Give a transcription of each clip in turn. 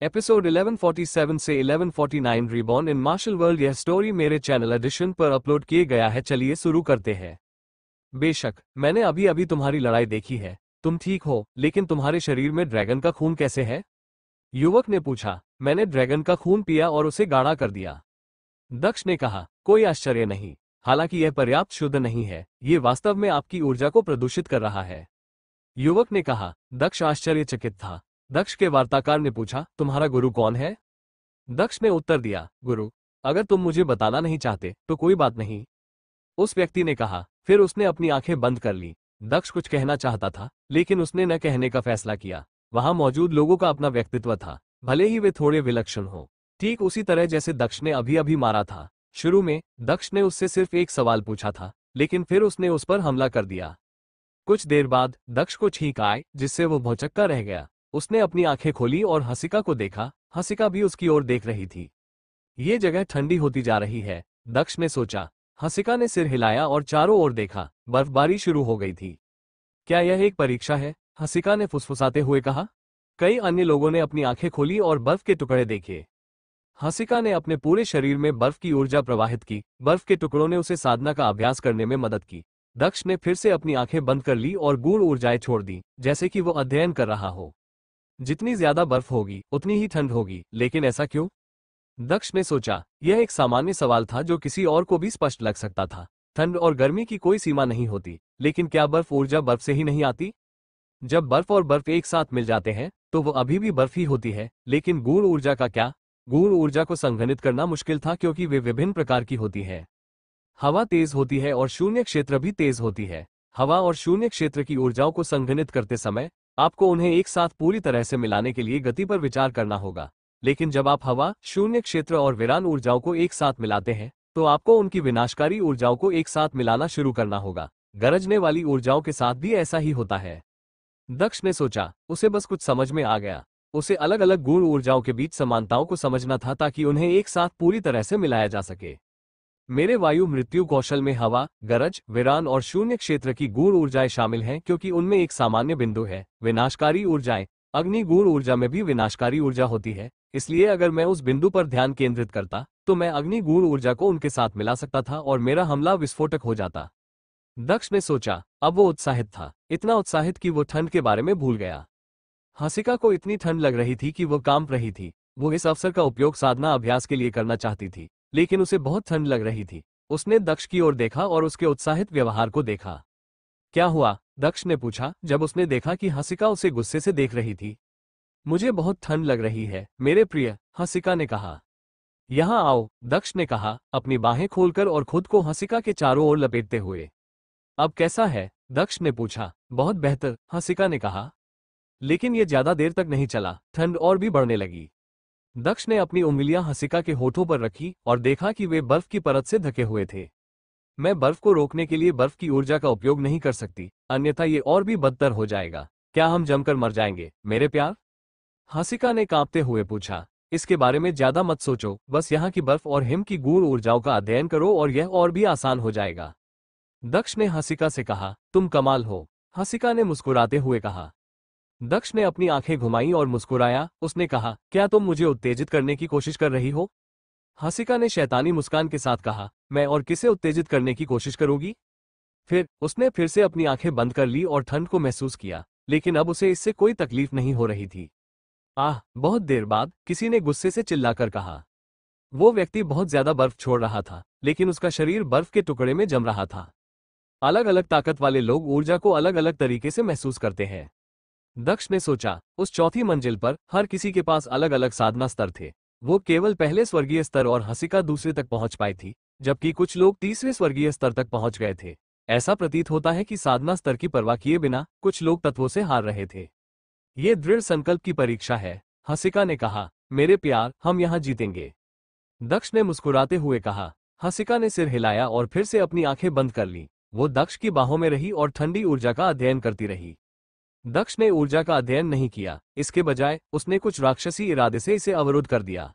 Episode 1147 से 1149 reborn in martial world. यह story मेरे चैनल एडिशन पर अपलोड किए गया है। चलिए शुरू करते हैं। बेशक मैंने अभी अभी तुम्हारी लड़ाई देखी है। तुम ठीक हो, लेकिन तुम्हारे शरीर में ड्रैगन का खून कैसे है? युवक ने पूछा। मैंने ड्रैगन का खून पिया और उसे गाढ़ा कर दिया। दक्ष ने कहा, कोई आश्चर्य नहीं। हालांकि यह पर्याप्त शुद्ध नहीं है, ये वास्तव में आपकी ऊर्जा को प्रदूषित कर रहा है। युवक ने कहा। दक्ष आश्चर्यचकित था। दक्ष के वार्ताकार ने पूछा, तुम्हारा गुरु कौन है? दक्ष ने उत्तर दिया, गुरु, अगर तुम मुझे बताना नहीं चाहते तो कोई बात नहीं। उस व्यक्ति ने कहा। फिर उसने अपनी आंखें बंद कर ली। दक्ष कुछ कहना चाहता था, लेकिन उसने न कहने का फैसला किया। वहां मौजूद लोगों का अपना व्यक्तित्व था, भले ही वे थोड़े विलक्षण हो। ठीक उसी तरह जैसे दक्ष ने अभी अभी मारा था। शुरू में दक्ष ने उससे सिर्फ एक सवाल पूछा था, लेकिन फिर उसने उस पर हमला कर दिया। कुछ देर बाद दक्ष को छींक आई, जिससे वो भौचक्का रह गया। उसने अपनी आंखें खोली और हसिका को देखा। हसिका भी उसकी ओर देख रही थी। ये जगह ठंडी होती जा रही है, दक्ष ने सोचा। हसिका ने सिर हिलाया और चारों ओर देखा। बर्फबारी शुरू हो गई थी। क्या यह एक परीक्षा है? हसिका ने फुसफुसाते हुए कहा। कई अन्य लोगों ने अपनी आंखें खोली और बर्फ के टुकड़े देखे। हसिका ने अपने पूरे शरीर में बर्फ की ऊर्जा प्रवाहित की। बर्फ के टुकड़ों ने उसे साधना का अभ्यास करने में मदद की। दक्ष ने फिर से अपनी आंखें बंद कर ली और गूढ़ ऊर्जाएं छोड़ दी, जैसे कि वो अध्ययन कर रहा हो। जितनी ज्यादा बर्फ होगी उतनी ही ठंड होगी, लेकिन ऐसा क्यों? दक्ष ने सोचा। यह एक सामान्य सवाल था जो किसी और को भी स्पष्ट लग सकता था। ठंड और गर्मी की कोई सीमा नहीं होती, लेकिन क्या बर्फ ऊर्जा बर्फ से ही नहीं आती? जब बर्फ और बर्फ एक साथ मिल जाते हैं तो वो अभी भी बर्फ ही होती है। लेकिन गूढ़ ऊर्जा का क्या? गूढ़ ऊर्जा को संघनित करना मुश्किल था, क्योंकि वे विभिन्न प्रकार की होती है। हवा तेज होती है और शून्य क्षेत्र भी तेज होती है। हवा और शून्य क्षेत्र की ऊर्जाओं को संघनित करते समय आपको उन्हें एक साथ पूरी तरह से मिलाने के लिए गति पर विचार करना होगा। लेकिन जब आप हवा, शून्य क्षेत्र और वीरान ऊर्जाओं को एक साथ मिलाते हैं तो आपको उनकी विनाशकारी ऊर्जाओं को एक साथ मिलाना शुरू करना होगा। गरजने वाली ऊर्जाओं के साथ भी ऐसा ही होता है। दक्ष ने सोचा। उसे बस कुछ समझ में आ गया। उसे अलग अलग गूढ़ ऊर्जाओं के बीच समानताओं को समझना था, ताकि उन्हें एक साथ पूरी तरह से मिलाया जा सके। मेरे वायु मृत्यु कौशल में हवा, गरज, वीरान और शून्य क्षेत्र की गूढ़ ऊर्जाएं शामिल हैं, क्योंकि उनमें एक सामान्य बिंदु है, विनाशकारी ऊर्जाएं। अग्नि गूढ़ ऊर्जा में भी विनाशकारी ऊर्जा होती है, इसलिए अगर मैं उस बिंदु पर ध्यान केंद्रित करता तो मैं अग्नि गूढ़ ऊर्जा को उनके साथ मिला सकता था और मेरा हमला विस्फोटक हो जाता। दक्ष ने सोचा। अब वो उत्साहित था, इतना उत्साहित कि वो ठंड के बारे में भूल गया। हसिका को इतनी ठंड लग रही थी कि वो कांप रही थी। वो इस अवसर का उपयोग साधना अभ्यास के लिए करना चाहती थी, लेकिन उसे बहुत ठंड लग रही थी। उसने दक्ष की ओर देखा और उसके उत्साहित व्यवहार को देखा। क्या हुआ? दक्ष ने पूछा, जब उसने देखा कि हसिका उसे गुस्से से देख रही थी। मुझे बहुत ठंड लग रही है मेरे प्रिय, हसिका ने कहा। यहाँ आओ, दक्ष ने कहा, अपनी बाहें खोलकर और खुद को हसिका के चारों ओर लपेटते हुए। अब कैसा है? दक्ष ने पूछा। बहुत बेहतर, हसिका ने कहा। लेकिन यह ज्यादा देर तक नहीं चला, ठंड और भी बढ़ने लगी। दक्ष ने अपनी उंगलियां हसिका के होठों पर रखी और देखा कि वे बर्फ की परत से ढके हुए थे। मैं बर्फ को रोकने के लिए बर्फ की ऊर्जा का उपयोग नहीं कर सकती, अन्यथा ये और भी बदतर हो जाएगा। क्या हम जमकर मर जाएंगे मेरे प्यार? हसिका ने कांपते हुए पूछा। इसके बारे में ज्यादा मत सोचो, बस यहाँ की बर्फ और हिम की गूढ़ ऊर्जाओं का अध्ययन करो और यह और भी आसान हो जाएगा। दक्ष ने हसिका से कहा। तुम कमाल हो, हसिका ने मुस्कुराते हुए कहा। दक्ष ने अपनी आंखें घुमाई और मुस्कुराया। उसने कहा, क्या तुम मुझे उत्तेजित करने की कोशिश कर रही हो? हसिका ने शैतानी मुस्कान के साथ कहा, मैं और किसे उत्तेजित करने की कोशिश करूंगी? फिर उसने फिर से अपनी आंखें बंद कर ली और ठंड को महसूस किया, लेकिन अब उसे इससे कोई तकलीफ नहीं हो रही थी। आह! बहुत देर बाद किसी ने गुस्से से चिल्लाकर कहा। वो व्यक्ति बहुत ज्यादा बर्फ छोड़ रहा था, लेकिन उसका शरीर बर्फ के टुकड़े में जम रहा था। अलग अलग ताकत वाले लोग ऊर्जा को अलग अलग तरीके से महसूस करते हैं। दक्ष ने सोचा। उस चौथी मंजिल पर हर किसी के पास अलग अलग साधना स्तर थे। वो केवल पहले स्वर्गीय स्तर और हसिका दूसरे तक पहुंच पाई थी, जबकि कुछ लोग तीसरे स्वर्गीय स्तर तक पहुंच गए थे। ऐसा प्रतीत होता है कि साधना स्तर की परवाह किए बिना कुछ लोग तत्वों से हार रहे थे। ये दृढ़ संकल्प की परीक्षा है, हसिका ने कहा। मेरे प्यार, हम यहाँ जीतेंगे, दक्ष ने मुस्कुराते हुए कहा। हसिका ने सिर हिलाया और फिर से अपनी आंखें बंद कर ली। वो दक्ष की बाहों में रही और ठंडी ऊर्जा का अध्ययन करती रही। दक्ष ने ऊर्जा का अध्ययन नहीं किया, इसके बजाय उसने कुछ राक्षसी इरादे से इसे अवरुद्ध कर दिया।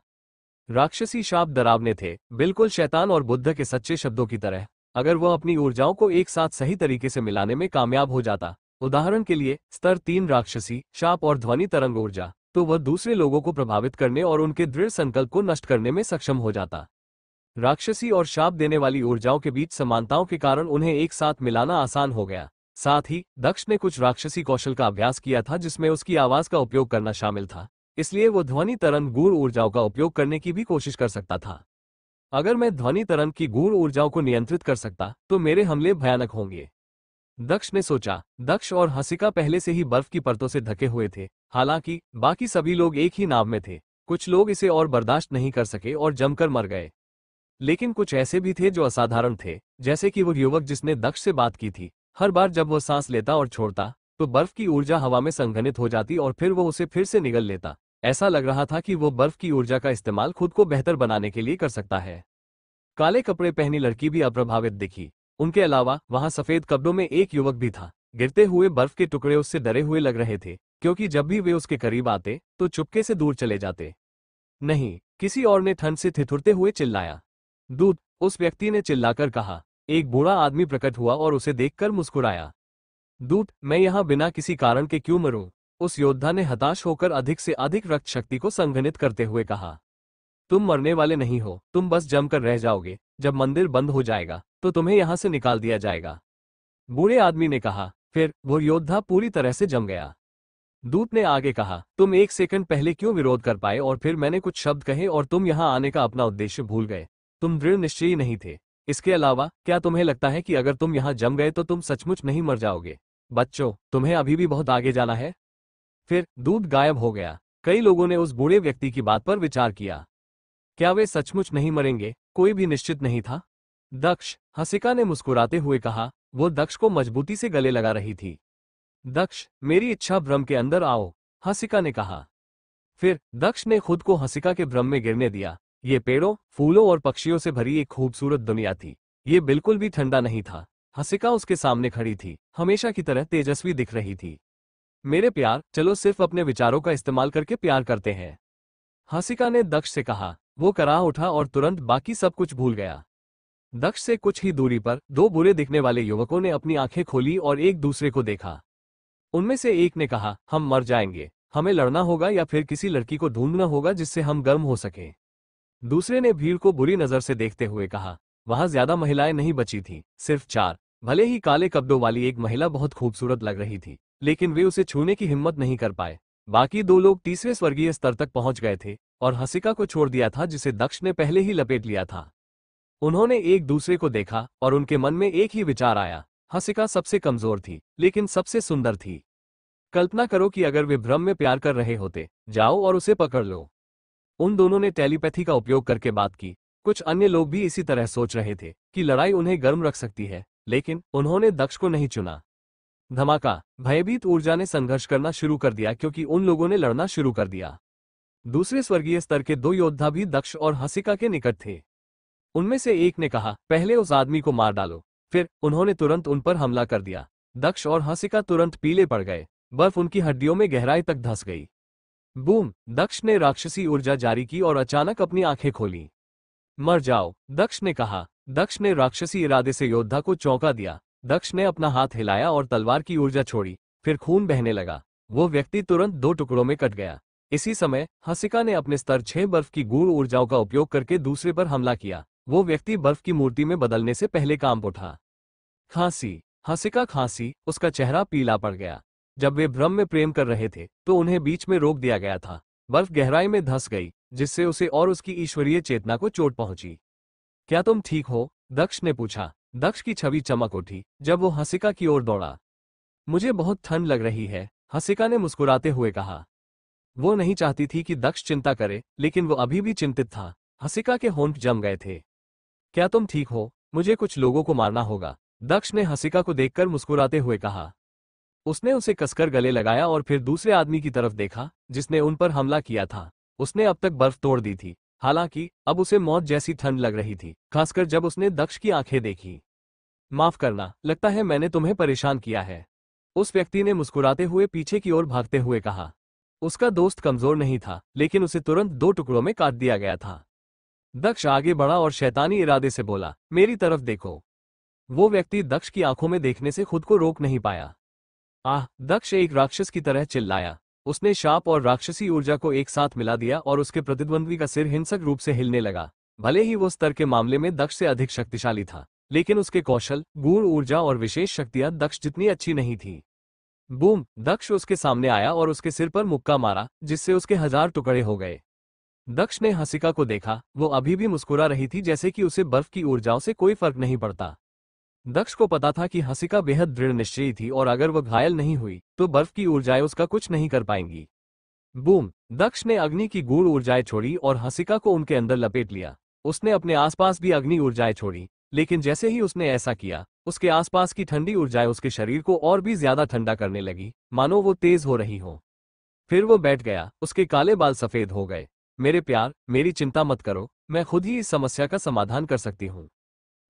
राक्षसी शाप डरावने थे, बिल्कुल शैतान और बुद्ध के सच्चे शब्दों की तरह। अगर वह अपनी ऊर्जाओं को एक साथ सही तरीके से मिलाने में कामयाब हो जाता, उदाहरण के लिए स्तर 3 राक्षसी शाप और ध्वनि तरंग ऊर्जा, तो वह दूसरे लोगों को प्रभावित करने और उनके दृढ़ संकल्प को नष्ट करने में सक्षम हो जाता। राक्षसी और शाप देने वाली ऊर्जाओं के बीच समानताओं के कारण उन्हें एक साथ मिलाना आसान हो गया। साथ ही दक्ष ने कुछ राक्षसी कौशल का अभ्यास किया था जिसमें उसकी आवाज का उपयोग करना शामिल था, इसलिए वो ध्वनि तरंग गूढ़ ऊर्जाओं का उपयोग करने की भी कोशिश कर सकता था। अगर मैं ध्वनि तरंग की गूढ़ ऊर्जाओं को नियंत्रित कर सकता तो मेरे हमले भयानक होंगे, दक्ष ने सोचा। दक्ष और हसिका पहले से ही बर्फ की परतों से ढके हुए थे, हालांकि बाकी सभी लोग एक ही नाव में थे। कुछ लोग इसे और बर्दाश्त नहीं कर सके और जमकर मर गए, लेकिन कुछ ऐसे भी थे जो असाधारण थे, जैसे कि वो युवक जिसने दक्ष से बात की थी। हर बार जब वो सांस लेता और छोड़ता तो बर्फ की ऊर्जा हवा में संघनित हो जाती और फिर वो उसे फिर से निगल लेता। ऐसा लग रहा था कि वो बर्फ की ऊर्जा का इस्तेमाल खुद को बेहतर बनाने के लिए कर सकता है। काले कपड़े पहनी लड़की भी अप्रभावित दिखी। उनके अलावा वहां सफेद कपड़ों में एक युवक भी था। गिरते हुए बर्फ के टुकड़े उससे डरे हुए लग रहे थे, क्योंकि जब भी वे उसके करीब आते तो चुपके से दूर चले जाते। नहीं, किसी और ने ठंड से ठिठुरते हुए चिल्लाया। दूत, उस व्यक्ति ने चिल्लाकर कहा। एक बूढ़ा आदमी प्रकट हुआ और उसे देखकर मुस्कुराया। दूत, मैं यहाँ बिना किसी कारण के क्यों मरूं? उस योद्धा ने हताश होकर अधिक से अधिक रक्त शक्ति को संघनित करते हुए कहा। तुम मरने वाले नहीं हो, तुम बस जमकर रह जाओगे। जब मंदिर बंद हो जाएगा तो तुम्हें यहाँ से निकाल दिया जाएगा, बूढ़े आदमी ने कहा। फिर वो योद्धा पूरी तरह से जम गया। दूत ने आगे कहा, तुम एक सेकंड पहले क्यों विरोध कर पाए और फिर मैंने कुछ शब्द कहे और तुम यहाँ आने का अपना उद्देश्य भूल गए। तुम दृढ़ निश्चयी नहीं थे। इसके अलावा क्या तुम्हें लगता है कि अगर तुम यहाँ जम गए तो तुम सचमुच नहीं मर जाओगे? बच्चों, तुम्हें अभी भी बहुत आगे जाना है। फिर दूत गायब हो गया। कई लोगों ने उस बूढ़े व्यक्ति की बात पर विचार किया। क्या वे सचमुच नहीं मरेंगे? कोई भी निश्चित नहीं था। दक्ष, हसिका ने मुस्कुराते हुए कहा। वो दक्ष को मजबूती से गले लगा रही थी। दक्ष, मेरी इच्छा भ्रम के अंदर आओ, हसिका ने कहा। फिर दक्ष ने खुद को हसिका के भ्रम में गिरने दिया। ये पेड़ों, फूलों और पक्षियों से भरी एक खूबसूरत दुनिया थी। ये बिल्कुल भी ठंडा नहीं था। हसिका उसके सामने खड़ी थी, हमेशा की तरह तेजस्वी दिख रही थी। मेरे प्यार, चलो सिर्फ अपने विचारों का इस्तेमाल करके प्यार करते हैं, हसिका ने दक्ष से कहा। वो कराह उठा और तुरंत बाकी सब कुछ भूल गया। दक्ष से कुछ ही दूरी पर दो बुरे दिखने वाले युवकों ने अपनी आंखें खोली और एक दूसरे को देखा। उनमें से एक ने कहा, हम मर जाएंगे, हमें लड़ना होगा या फिर किसी लड़की को ढूंढना होगा जिससे हम गर्म हो सके। दूसरे ने भीड़ को बुरी नजर से देखते हुए कहा। वहां ज्यादा महिलाएं नहीं बची थी, सिर्फ 4। भले ही काले कपड़ों वाली एक महिला बहुत खूबसूरत लग रही थी, लेकिन वे उसे छूने की हिम्मत नहीं कर पाए। बाकी 2 लोग तीसरे स्वर्गीय स्तर तक पहुंच गए थे और हसिका को छोड़ दिया था जिसे दक्ष ने पहले ही लपेट लिया था। उन्होंने एक दूसरे को देखा और उनके मन में एक ही विचार आया। हसिका सबसे कमजोर थी, लेकिन सबसे सुंदर थी। कल्पना करो कि अगर वे भ्रम में प्यार कर रहे होते, जाओ और उसे पकड़ लो। उन दोनों ने टेलीपैथी का उपयोग करके बात की। कुछ अन्य लोग भी इसी तरह सोच रहे थे कि लड़ाई उन्हें गर्म रख सकती है, लेकिन उन्होंने दक्ष को नहीं चुना। धमाका, भयभीत ऊर्जा ने संघर्ष करना शुरू कर दिया क्योंकि उन लोगों ने लड़ना शुरू कर दिया। दूसरे स्वर्गीय स्तर के 2 योद्धा भी दक्ष और हसिका के निकट थे। उनमें से एक ने कहा, पहले उस आदमी को मार डालो। फिर उन्होंने तुरंत उन पर हमला कर दिया। दक्ष और हसिका तुरंत पीले पड़ गए। बर्फ उनकी हड्डियों में गहराई तक धंस गई। बूम! दक्ष ने राक्षसी ऊर्जा जारी की और अचानक अपनी आंखें खोली। मर जाओ, दक्ष ने कहा। दक्ष ने राक्षसी इरादे से योद्धा को चौंका दिया। दक्ष ने अपना हाथ हिलाया और तलवार की ऊर्जा छोड़ी। फिर खून बहने लगा। वो व्यक्ति तुरंत 2 टुकड़ों में कट गया। इसी समय हसिका ने अपने स्तर 6 बर्फ की गूढ़ ऊर्जाओं का उपयोग करके दूसरे पर हमला किया। वो व्यक्ति बर्फ की मूर्ति में बदलने से पहले कांप उठा। खांसी, हसिका खांसी, उसका चेहरा पीला पड़ गया। जब वे भ्रम में प्रेम कर रहे थे तो उन्हें बीच में रोक दिया गया था। बर्फ गहराई में धंस गई, जिससे उसे और उसकी ईश्वरीय चेतना को चोट पहुंची। क्या तुम ठीक हो? दक्ष ने पूछा। दक्ष की छवि चमक उठी जब वो हसिका की ओर दौड़ा। मुझे बहुत ठंड लग रही है, हसिका ने मुस्कुराते हुए कहा। वो नहीं चाहती थी कि दक्ष चिंता करे, लेकिन वो अभी भी चिंतित था। हसिका के होंठ जम गए थे। क्या तुम ठीक हो? मुझे कुछ लोगों को मारना होगा, दक्ष ने हसिका को देखकर मुस्कुराते हुए कहा। उसने उसे कसकर गले लगाया और फिर दूसरे आदमी की तरफ देखा जिसने उन पर हमला किया था। उसने अब तक बर्फ तोड़ दी थी, हालांकि अब उसे मौत जैसी ठंड लग रही थी, खासकर जब उसने दक्ष की आंखें देखी। माफ करना, लगता है मैंने तुम्हें परेशान किया है, उस व्यक्ति ने मुस्कुराते हुए पीछे की ओर भागते हुए कहा। उसका दोस्त कमजोर नहीं था, लेकिन उसे तुरंत 2 टुकड़ों में काट दिया गया था। दक्ष आगे बढ़ा और शैतानी इरादे से बोला, मेरी तरफ देखो। वो व्यक्ति दक्ष की आंखों में देखने से खुद को रोक नहीं पाया। आह! दक्ष एक राक्षस की तरह चिल्लाया। उसने शाप और राक्षसी ऊर्जा को एक साथ मिला दिया और उसके प्रतिद्वंद्वी का सिर हिंसक रूप से हिलने लगा। भले ही वो स्तर के मामले में दक्ष से अधिक शक्तिशाली था, लेकिन उसके कौशल, गूढ़ ऊर्जा और विशेष शक्तियां दक्ष जितनी अच्छी नहीं थी। बूम! दक्ष उसके सामने आया और उसके सिर पर मुक्का मारा, जिससे उसके 1000 टुकड़े हो गए। दक्ष ने हसिका को देखा, वो अभी भी मुस्कुरा रही थी जैसे कि उसे बर्फ की ऊर्जाओं से कोई फर्क नहीं पड़ता। दक्ष को पता था कि हसिका बेहद दृढ़ निश्चयी थी और अगर वह घायल नहीं हुई तो बर्फ की ऊर्जाएं उसका कुछ नहीं कर पाएंगी। बूम! दक्ष ने अग्नि की गूढ़ ऊर्जाएं छोड़ी और हसिका को उनके अंदर लपेट लिया। उसने अपने आसपास भी अग्नि ऊर्जाएं छोड़ी, लेकिन जैसे ही उसने ऐसा किया, उसके आसपास की ठंडी ऊर्जाएं उसके शरीर को और भी ज्यादा ठंडा करने लगी, मानो वो तेज हो रही हो। फिर वो बैठ गया, उसके काले बाल सफेद हो गए। मेरे प्यार, मेरी चिंता मत करो, मैं खुद ही इस समस्या का समाधान कर सकती हूँ।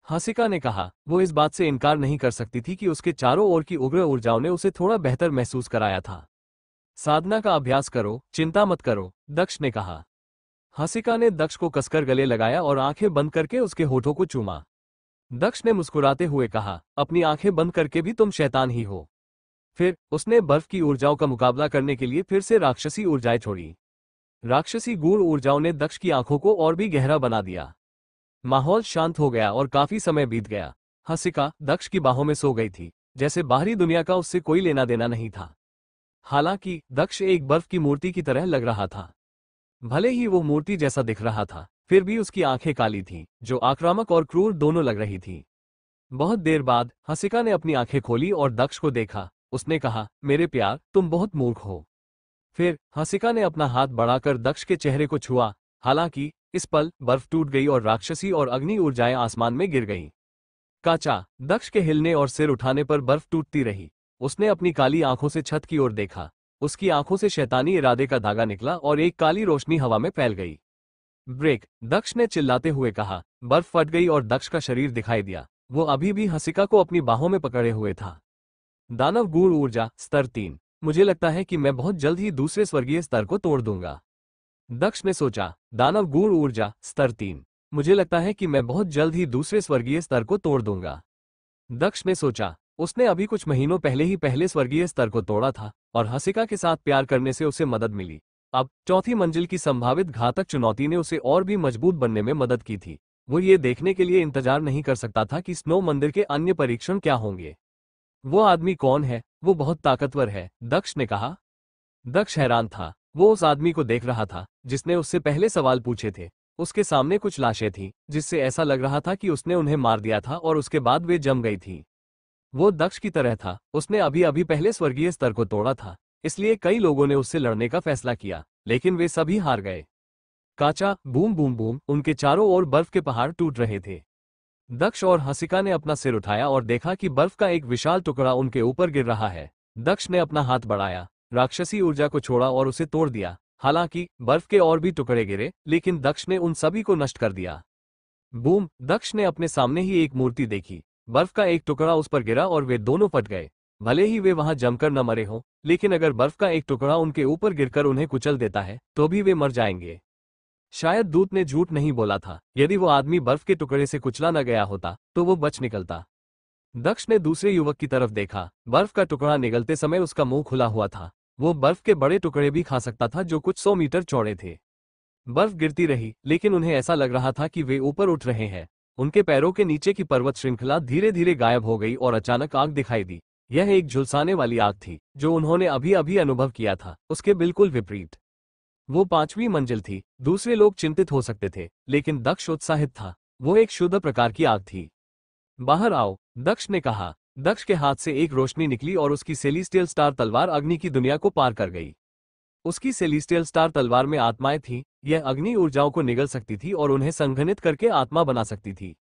हसिका ने कहा। वो इस बात से इनकार नहीं कर सकती थी कि उसके चारों ओर की उग्र ऊर्जाओं ने उसे थोड़ा बेहतर महसूस कराया था। साधना का अभ्यास करो, चिंता मत करो, दक्ष ने कहा। हसिका ने दक्ष को कसकर गले लगाया और आंखें बंद करके उसके होठों को चूमा। दक्ष ने मुस्कुराते हुए कहा, अपनी आंखें बंद करके भी तुम शैतान ही हो। फिर उसने बर्फ की ऊर्जाओं का मुकाबला करने के लिए फिर से राक्षसी ऊर्जाएं छोड़ी। राक्षसी गूढ़ ऊर्जाओं ने दक्ष की आंखों को और भी गहरा बना दिया। माहौल शांत हो गया और काफी समय बीत गया। हसिका दक्ष की बाहों में सो गई थी, जैसे बाहरी दुनिया का उससे कोई लेना देना नहीं था। हालांकि दक्ष एक बर्फ की मूर्ति की तरह लग रहा था। भले ही वो मूर्ति जैसा दिख रहा था, फिर भी उसकी आंखें काली थीं, जो आक्रामक और क्रूर दोनों लग रही थी। बहुत देर बाद हसिका ने अपनी आंखें खोली और दक्ष को देखा। उसने कहा, मेरे प्यार, तुम बहुत मूर्ख हो। फिर हसिका ने अपना हाथ बढ़ाकर दक्ष के चेहरे को छुआ। हालांकि इस पल बर्फ टूट गई और राक्षसी और अग्नि ऊर्जाएं आसमान में गिर गईं। काचा! दक्ष के हिलने और सिर उठाने पर बर्फ टूटती रही। उसने अपनी काली आंखों से छत की ओर देखा। उसकी आंखों से शैतानी इरादे का धागा निकला और एक काली रोशनी हवा में फैल गई। ब्रेक! दक्ष ने चिल्लाते हुए कहा। बर्फ फट गई और दक्ष का शरीर दिखाई दिया। वो अभी भी हसिका को अपनी बाहों में पकड़े हुए था। दानव गूढ़ ऊर्जा स्तर 3। मुझे लगता है कि मैं बहुत जल्द ही दूसरे स्वर्गीय स्तर को तोड़ दूंगा। दक्ष ने सोचा। दानव गूढ़ ऊर्जा स्तर 3। मुझे लगता है कि मैं बहुत जल्द ही दूसरे स्वर्गीय स्तर को तोड़ दूंगा। दक्ष ने सोचा। उसने अभी कुछ महीनों पहले ही पहले स्वर्गीय स्तर को तोड़ा था और हसिका के साथ प्यार करने से उसे मदद मिली। अब चौथी मंजिल की संभावित घातक चुनौती ने उसे और भी मजबूत बनने में मदद की थी। वो ये देखने के लिए इंतजार नहीं कर सकता था कि स्नो मंदिर के अन्य परीक्षण क्या होंगे। वो आदमी कौन है? वो बहुत ताकतवर है, दक्ष ने कहा। दक्ष हैरान था। वो उस आदमी को देख रहा था जिसने उससे पहले सवाल पूछे थे। उसके सामने कुछ लाशें थीं, जिससे ऐसा लग रहा था कि उसने उन्हें मार दिया था और उसके बाद वे जम गई थीं। वो दक्ष की तरह था। उसने अभी अभी पहले स्वर्गीय स्तर को तोड़ा था, इसलिए कई लोगों ने उससे लड़ने का फैसला किया, लेकिन वे सभी हार गए। काचा! Boom boom boom! उनके चारों ओर बर्फ के पहाड़ टूट रहे थे। दक्ष और हसिका ने अपना सिर उठाया और देखा कि बर्फ का एक विशाल टुकड़ा उनके ऊपर गिर रहा है। दक्ष ने अपना हाथ बढ़ाया, राक्षसी ऊर्जा को छोड़ा और उसे तोड़ दिया। हालांकि बर्फ के और भी टुकड़े गिरे, लेकिन दक्ष ने उन सभी को नष्ट कर दिया। बूम! दक्ष ने अपने सामने ही एक मूर्ति देखी। बर्फ का एक टुकड़ा उस पर गिरा और वे दोनों फट गए। भले ही वे वहां जमकर न मरे हों, लेकिन अगर बर्फ का एक टुकड़ा उनके ऊपर गिरकर उन्हें कुचल देता है तो भी वे मर जाएंगे। शायद दूत ने झूठ नहीं बोला था। यदि वो आदमी बर्फ के टुकड़े से कुचला न गया होता तो वो बच निकलता। दक्ष ने दूसरे युवक की तरफ देखा। बर्फ का टुकड़ा निगलते समय उसका मुंह खुला हुआ था। वो बर्फ के बड़े टुकड़े भी खा सकता था जो कुछ 100 मीटर चौड़े थे। बर्फ गिरती रही, लेकिन उन्हें ऐसा लग रहा था कि वे ऊपर उठ रहे हैं। उनके पैरों के नीचे की पर्वत श्रृंखला धीरे धीरे गायब हो गई और अचानक आग दिखाई दी। यह एक झुलसाने वाली आग थी, जो उन्होंने अभी अभी अनुभव किया था, उसके बिल्कुल विपरीत। वो 5वीं मंजिल थी। दूसरे लोग चिंतित हो सकते थे, लेकिन दक्ष उत्साहित था। वो एक शुद्ध प्रकार की आग थी। बाहर आओ, दक्ष ने कहा। दक्ष के हाथ से एक रोशनी निकली और उसकी सेलेस्टियल स्टार तलवार अग्नि की दुनिया को पार कर गई। उसकी सेलेस्टियल स्टार तलवार में आत्माएं थीं। यह अग्नि ऊर्जाओं को निगल सकती थी और उन्हें संघनित करके आत्मा बना सकती थी।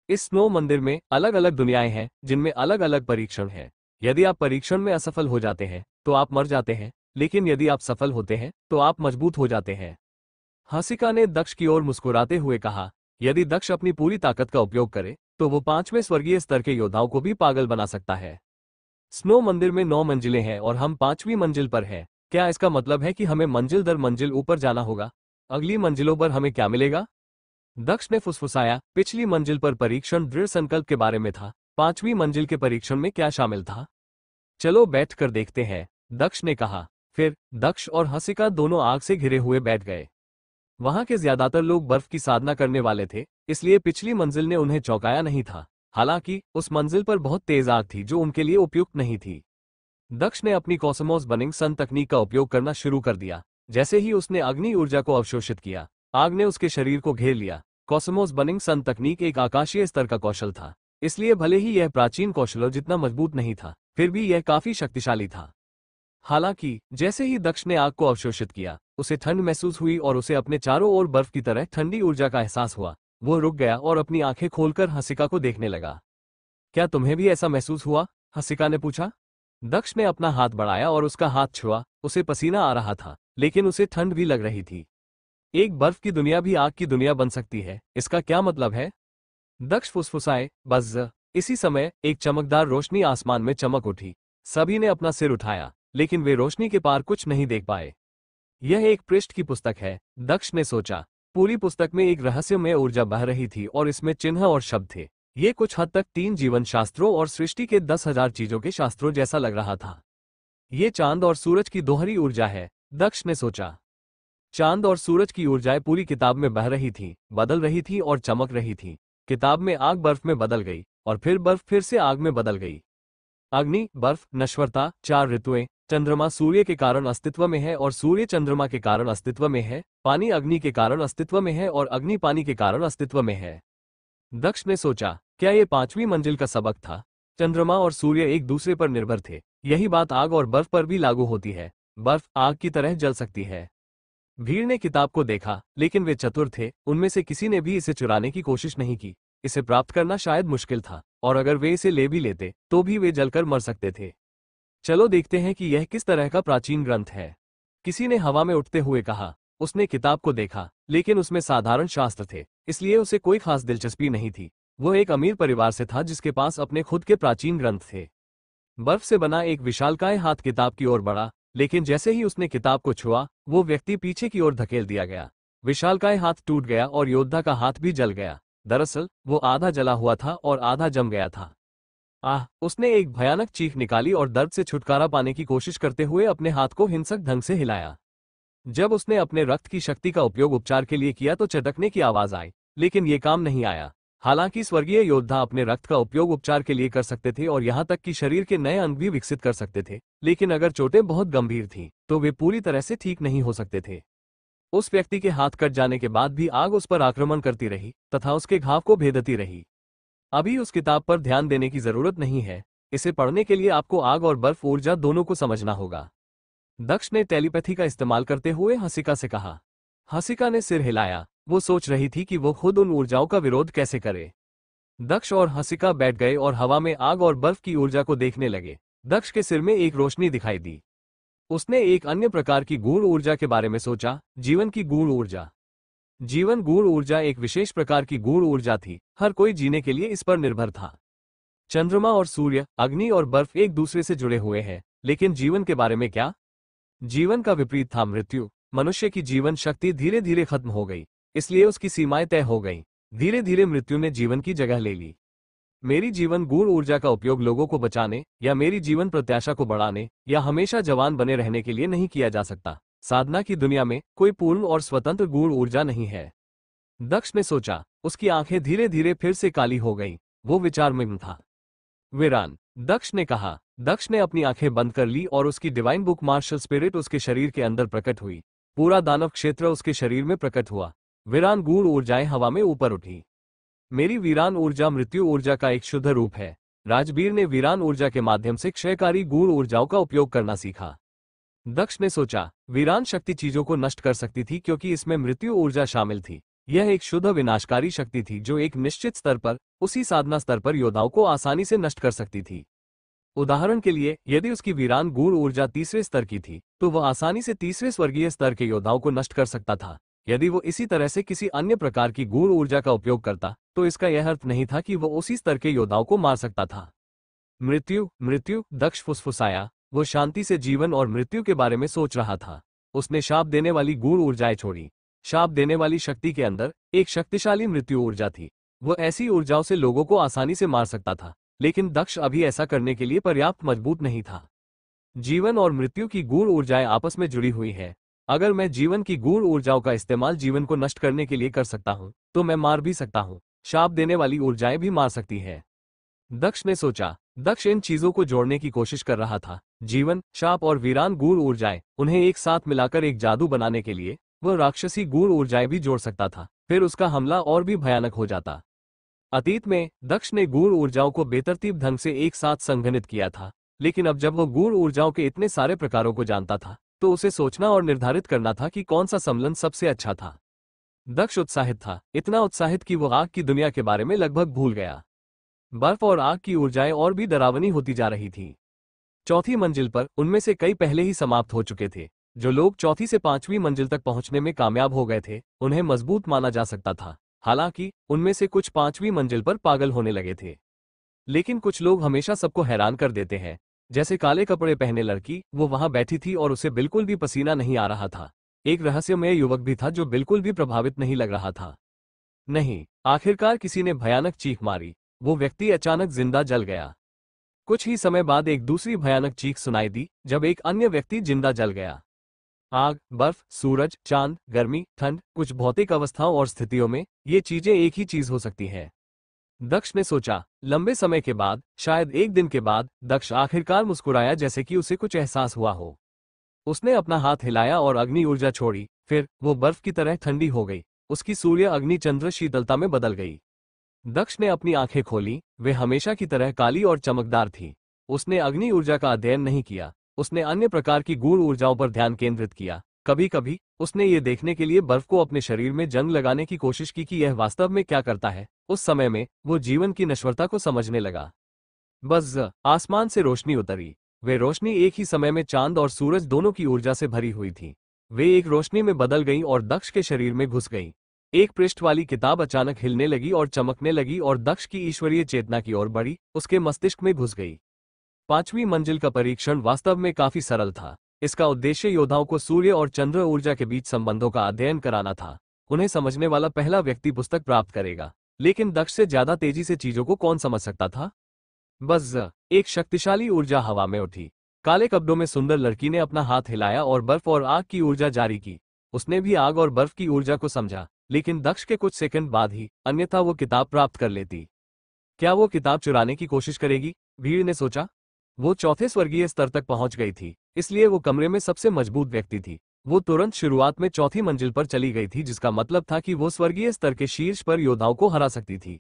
इस स्नो मंदिर में अलग अलग दुनियाएं हैं, जिनमें अलग अलग परीक्षण हैं। यदि आप परीक्षण में असफल हो जाते हैं तो आप मर जाते हैं, लेकिन यदि आप सफल होते हैं तो आप मजबूत हो जाते हैं। हसिका ने दक्ष की ओर मुस्कुराते हुए कहा। यदि दक्ष अपनी पूरी ताकत का उपयोग करे तो वो 5वें स्वर्गीय स्तर के योद्धाओं को भी पागल बना सकता है। स्नो मंदिर में 9 मंजिलें हैं और हम 5वीं मंजिल पर हैं। क्या इसका मतलब है कि हमें मंजिल दर मंजिल ऊपर जाना होगा? अगली मंजिलों पर हमें क्या मिलेगा? दक्ष ने फुसफुसाया। पिछली मंजिल पर परीक्षण दृढ़ संकल्प के बारे में था। 5वीं मंजिल के परीक्षण में क्या शामिल था? चलो बैठ कर देखते हैं, दक्ष ने कहा। फिर दक्ष और हसिका दोनों आग से घिरे हुए बैठ गए। वहां के ज्यादातर लोग बर्फ की साधना करने वाले थे, इसलिए पिछली मंजिल ने उन्हें चौंकाया नहीं था। हालांकि उस मंजिल पर बहुत तेज आग थी जो उनके लिए उपयुक्त नहीं थी। दक्ष ने अपनी कॉस्मोस बर्निंग सन तकनीक का उपयोग करना शुरू कर दिया। जैसे ही उसने अग्नि ऊर्जा को अवशोषित किया, आग ने उसके शरीर को घेर लिया। कॉस्मोस बर्निंग सन तकनीक एक आकाशीय स्तर का कौशल था, इसलिए भले ही यह प्राचीन कौशलों जितना मजबूत नहीं था, फिर भी यह काफी शक्तिशाली था। हालांकि जैसे ही दक्ष ने आग को अवशोषित किया, उसे ठंड महसूस हुई और उसे अपने चारों ओर बर्फ की तरह ठंडी ऊर्जा का एहसास हुआ। वो रुक गया और अपनी आंखें खोलकर हसिका को देखने लगा। क्या तुम्हें भी ऐसा महसूस हुआ? हसिका ने पूछा। दक्ष ने अपना हाथ बढ़ाया और उसका हाथ छुआ। उसे पसीना आ रहा था, लेकिन उसे ठंड भी लग रही थी। एक बर्फ की दुनिया भी आग की दुनिया बन सकती है, इसका क्या मतलब है? दक्ष फुसफुसाए, बज़। इसी समय एक चमकदार रोशनी आसमान में चमक उठी। सभी ने अपना सिर उठाया, लेकिन वे रोशनी के पार कुछ नहीं देख पाए। यह एक पृष्ठ की पुस्तक है, दक्ष ने सोचा। पूरी पुस्तक में एक रहस्यमय ऊर्जा बह रही थी और इसमें चिन्ह और शब्द थे। ये कुछ हद तक 3 जीवन शास्त्रों और सृष्टि के 10,000 चीजों के शास्त्रों जैसा लग रहा था। ये चांद और सूरज की दोहरी ऊर्जा है, दक्ष ने सोचा। चांद और सूरज की ऊर्जाएं पूरी किताब में बह रही थी, बदल रही थी और चमक रही थी। किताब में आग बर्फ में बदल गई और फिर बर्फ फिर से आग में बदल गई। अग्नि, बर्फ, नश्वरता, 4 ऋतुएं। चंद्रमा सूर्य के कारण अस्तित्व में है और सूर्य चंद्रमा के कारण अस्तित्व में है। पानी अग्नि के कारण अस्तित्व में है और अग्नि पानी के कारण अस्तित्व में है। दक्ष ने सोचा, क्या ये 5वीं मंजिल का सबक था? चंद्रमा और सूर्य एक दूसरे पर निर्भर थे। यही बात आग और बर्फ पर भी लागू होती है। बर्फ आग की तरह जल सकती है। भीड़ ने किताब को देखा, लेकिन वे चतुर थे। उनमें से किसी ने भी इसे चुराने की कोशिश नहीं की। इसे प्राप्त करना शायद मुश्किल था, और अगर वे इसे ले भी लेते तो भी वे जलकर मर सकते थे। चलो देखते हैं कि यह किस तरह का प्राचीन ग्रंथ है, किसी ने हवा में उठते हुए कहा। उसने किताब को देखा, लेकिन उसमें साधारण शास्त्र थे, इसलिए उसे कोई खास दिलचस्पी नहीं थी। वो एक अमीर परिवार से था जिसके पास अपने खुद के प्राचीन ग्रंथ थे। बर्फ से बना एक विशालकाय हाथ किताब की ओर बढ़ा, लेकिन जैसे ही उसने किताब को छुआ, वो व्यक्ति पीछे की ओर धकेल दिया गया। विशालकाय हाथ टूट गया और योद्धा का हाथ भी जल गया। दरअसल वो आधा जला हुआ था और आधा जम गया था। आह! उसने एक भयानक चीख निकाली और दर्द से छुटकारा पाने की कोशिश करते हुए अपने हाथ को हिंसक ढंग से हिलाया। जब उसने अपने रक्त की शक्ति का उपयोग उपचार के लिए किया तो चटकने की आवाज आई, लेकिन ये काम नहीं आया। हालांकि स्वर्गीय योद्धा अपने रक्त का उपयोग उपचार के लिए कर सकते थे और यहाँ तक कि शरीर के नए अंग भी विकसित कर सकते थे, लेकिन अगर चोटें बहुत गंभीर थीं, तो वे पूरी तरह से ठीक नहीं हो सकते थे। उस व्यक्ति के हाथ कट जाने के बाद भी आग उस पर आक्रमण करती रही तथा उसके घाव को भेदती रही। अभी उस किताब पर ध्यान देने की जरूरत नहीं है। इसे पढ़ने के लिए आपको आग और बर्फ ऊर्जा दोनों को समझना होगा। दक्ष ने टेलीपैथी का इस्तेमाल करते हुए हसिका से कहा। हसिका ने सिर हिलाया। वो सोच रही थी कि वो खुद उन ऊर्जाओं का विरोध कैसे करे। दक्ष और हसिका बैठ गए और हवा में आग और बर्फ की ऊर्जा को देखने लगे। दक्ष के सिर में एक रोशनी दिखाई दी। उसने एक अन्य प्रकार की गूढ़ ऊर्जा के बारे में सोचा, जीवन की गूढ़ ऊर्जा। जीवन गूढ़ ऊर्जा एक विशेष प्रकार की गूढ़ ऊर्जा थी। हर कोई जीने के लिए इस पर निर्भर था। चंद्रमा और सूर्य, अग्नि और बर्फ एक दूसरे से जुड़े हुए हैं, लेकिन जीवन के बारे में क्या? जीवन का विपरीत था मृत्यु। मनुष्य की जीवन शक्ति धीरे धीरे खत्म हो गई, इसलिए उसकी सीमाएं तय हो गईं। धीरे धीरे मृत्यु ने जीवन की जगह ले ली। मेरी जीवन गूढ़ ऊर्जा का उपयोग लोगों को बचाने या मेरी जीवन प्रत्याशा को बढ़ाने या हमेशा जवान बने रहने के लिए नहीं किया जा सकता। साधना की दुनिया में कोई पूर्ण और स्वतंत्र गूढ़ ऊर्जा नहीं है। दक्ष ने सोचा। उसकी आंखें धीरे धीरे फिर से काली हो गईं। वो विचारमग्न था। वीरान, दक्ष ने कहा। दक्ष ने अपनी आंखें बंद कर ली और उसकी डिवाइन बुक मार्शल स्पिरिट उसके शरीर के अंदर प्रकट हुई। पूरा दानव क्षेत्र उसके शरीर में प्रकट हुआ। वीरान गूढ़ ऊर्जाएं हवा में ऊपर उठी। मेरी वीरान ऊर्जा मृत्यु ऊर्जा का एक शुद्ध रूप है। राजबीर ने वीरान ऊर्जा के माध्यम से क्षयकारी गूढ़ ऊर्जाओं का उपयोग करना सीखा। दक्ष ने सोचा, वीरान शक्ति चीजों को नष्ट कर सकती थी क्योंकि इसमें मृत्यु ऊर्जा शामिल थी। यह एक शुद्ध विनाशकारी शक्ति थी जो एक निश्चित स्तर पर, उसी साधना स्तर पर योद्धाओं को आसानी से नष्ट कर सकती थी। उदाहरण के लिए, यदि उसकी वीरान गूढ़ ऊर्जा तीसरे स्तर की थी, तो वह आसानी से तीसरे स्वर्गीय स्तर के योद्धाओं को नष्ट कर सकता था। यदि वो इसी तरह से किसी अन्य प्रकार की गूढ़ ऊर्जा का उपयोग करता, तो इसका यह अर्थ नहीं था कि वो उसी स्तर के योद्धाओं को मार सकता था। मृत्यु, मृत्यु, दक्ष फुसफुसाया। वो शांति से जीवन और मृत्यु के बारे में सोच रहा था। उसने शाप देने वाली गूढ़ ऊर्जाएं छोड़ी। शाप देने वाली शक्ति के अंदर एक शक्तिशाली मृत्यु ऊर्जा थी। वो ऐसी ऊर्जाओं से लोगों को आसानी से मार सकता था, लेकिन दक्ष अभी ऐसा करने के लिए पर्याप्त मजबूत नहीं था। जीवन और मृत्यु की गूढ़ ऊर्जाएं आपस में जुड़ी हुई हैं। अगर मैं जीवन की गूढ़ ऊर्जाओं का इस्तेमाल जीवन को नष्ट करने के लिए कर सकता हूं, तो मैं मार भी सकता हूं। शाप देने वाली ऊर्जाएं भी मार सकती हैं। दक्ष ने सोचा। दक्ष इन चीजों को जोड़ने की कोशिश कर रहा था। जीवन, शाप और वीरान गूढ़ ऊर्जाएं, उन्हें एक साथ मिलाकर एक जादू बनाने के लिए वह राक्षसी गूढ़ ऊर्जाएं भी जोड़ सकता था। फिर उसका हमला और भी भयानक हो जाता। अतीत में दक्ष ने गूढ़ ऊर्जाओं को बेतरतीब ढंग से एक साथ संघनित किया था, लेकिन अब जब वो गूढ़ ऊर्जाओं के इतने सारे प्रकारों को जानता था, तो उसे सोचना और निर्धारित करना था कि कौन सा सम्मिलन सबसे अच्छा था। दक्ष उत्साहित था, इतना उत्साहित कि वो आग की दुनिया के बारे में लगभग भूल गया। बर्फ और आग की ऊर्जाएं और भी डरावनी होती जा रही थीं। चौथी मंजिल पर उनमें से कई पहले ही समाप्त हो चुके थे। जो लोग चौथी से पांचवी मंजिल तक पहुंचने में कामयाब हो गए थे, उन्हें मजबूत माना जा सकता था। हालांकि उनमें से कुछ पांचवी मंजिल पर पागल होने लगे थे। लेकिन कुछ लोग हमेशा सबको हैरान कर देते हैं। जैसे काले कपड़े पहने लड़की, वो वहां बैठी थी और उसे बिल्कुल भी पसीना नहीं आ रहा था। एक रहस्यमय युवक भी था जो बिल्कुल भी प्रभावित नहीं लग रहा था। नहीं, आखिरकार किसी ने भयानक चीख मारी। वो व्यक्ति अचानक जिंदा जल गया। कुछ ही समय बाद एक दूसरी भयानक चीख सुनाई दी, जब एक अन्य व्यक्ति जिंदा जल गया। आग, बर्फ, सूरज, चांद, गर्मी, ठंड, कुछ भौतिक अवस्थाओं और स्थितियों में ये चीजें एक ही चीज हो सकती हैं। दक्ष ने सोचा। लंबे समय के बाद, शायद एक दिन के बाद, दक्ष आखिरकार मुस्कुराया, जैसे कि उसे कुछ एहसास हुआ हो। उसने अपना हाथ हिलाया और अग्नि ऊर्जा छोड़ी। फिर वो बर्फ की तरह ठंडी हो गई। उसकी सूर्य अग्नि चंद्र शीतलता में बदल गई। दक्ष ने अपनी आंखें खोली। वे हमेशा की तरह काली और चमकदार थी। उसने अग्नि ऊर्जा का अध्ययन नहीं किया। उसने अन्य प्रकार की गूढ़ ऊर्जाओं पर ध्यान केंद्रित किया। कभी कभी उसने ये देखने के लिए बर्फ को अपने शरीर में जंग लगाने की कोशिश की कि यह वास्तव में क्या करता है। उस समय में वो जीवन की नश्वरता को समझने लगा। बस आसमान से रोशनी उतरी। वे रोशनी एक ही समय में चांद और सूरज दोनों की ऊर्जा से भरी हुई थी। वे एक रोशनी में बदल गईं और दक्ष के शरीर में घुस गईं। एक पृष्ठ वाली किताब अचानक हिलने लगी और चमकने लगी और दक्ष की ईश्वरीय चेतना की ओर बढ़ी, उसके मस्तिष्क में घुस गई। पांचवी मंजिल का परीक्षण वास्तव में काफी सरल था। इसका उद्देश्य योद्धाओं को सूर्य और चंद्र ऊर्जा के बीच संबंधों का अध्ययन कराना था। उन्हें समझने वाला पहला व्यक्ति पुस्तक प्राप्त करेगा। लेकिन दक्ष से ज्यादा तेजी से चीजों को कौन समझ सकता था? बस एक शक्तिशाली ऊर्जा हवा में उठी। काले कपड़ों में सुंदर लड़की ने अपना हाथ हिलाया और बर्फ और आग की ऊर्जा जारी की। उसने भी आग और बर्फ की ऊर्जा को समझा, लेकिन दक्ष के कुछ सेकंड बाद ही, अन्यथा वो किताब प्राप्त कर लेती। क्या वो किताब चुराने की कोशिश करेगी? भीड़ ने सोचा। वो चौथे स्वर्गीय स्तर तक पहुंच गई थी, इसलिए वो कमरे में सबसे मजबूत व्यक्ति थी। वो तुरंत शुरुआत में चौथी मंजिल पर चली गई थी, जिसका मतलब था कि वो स्वर्गीय स्तर के शीर्ष पर योद्धाओं को हरा सकती थी।